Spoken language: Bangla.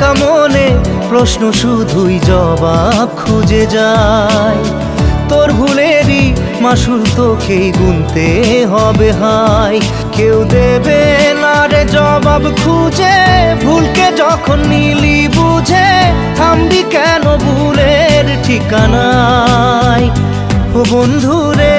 ভাঙা মনে প্রশ্ন শুধুই জবাব খুঁজে যায়। তোর ভুলেরই মাসুল তোকেই গুনতে হবে হাই। কেউ দেবে না রে জবাব খুঁজে, ভুলকে যখন নিলি বুঝে থামবি কেন ভুলের ঠিকানায়। ও বন্ধু রে